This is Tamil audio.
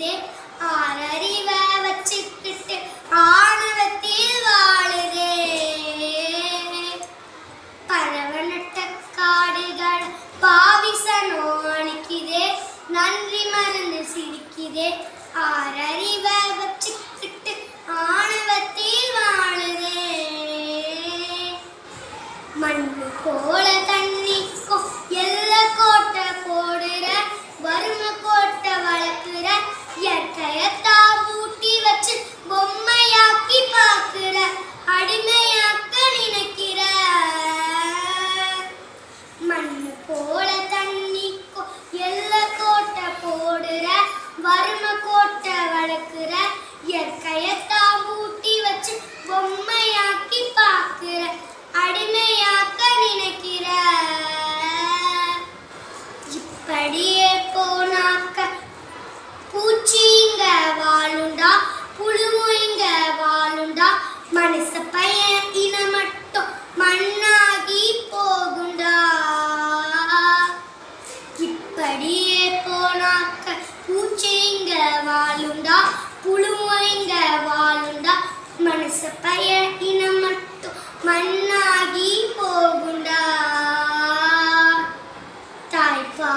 நினைக்குதே ஆறறிவ வச்சுக்கிட்டு ஆணவத்தில் வாழுதே பரவனட்ட காடுகள் பாவிசனோ அணிக்குதே நன்றி மறந்து சிரிக்குதே ஆறறிவ வச்சுக்கிட்டு ஆணவத்தில் வாழுதே மண்ணு போல தண்ணிக்கும் எல்ல கோட்டை போடுற வறுமை கோட்டை வளர்க்குற இயற்கையத்தா பூட்டி வச்சு பொம்மையாக்கி பார்க்குற அடிமையாக்க நினைக்கிற மண்ணு போல தண்ணிக்கும் எல்ல கோட்டை போடுற வறுமை கோட்டை வளர்க்குற இயற்கையத்தா பூட்டி வச்சு பொம்மையாக்கி பார்க்குற அடிமையாக்க நினைக்கிற இப்படியே போனாக்க பூச்சிங்க வாழுண்டா புழுங்க வாழுண்டா மனுஷ பையன் இன மட்டும் மண்ணாகி போகுண்டா இப்படியே போனாக்க பூச்சிங்க வாழுண்டா புழுங்க வாழுண்டா மனுஷ பையன் இன மட்டும் மண்ணாகி போகுண்டா தாய்ப்பா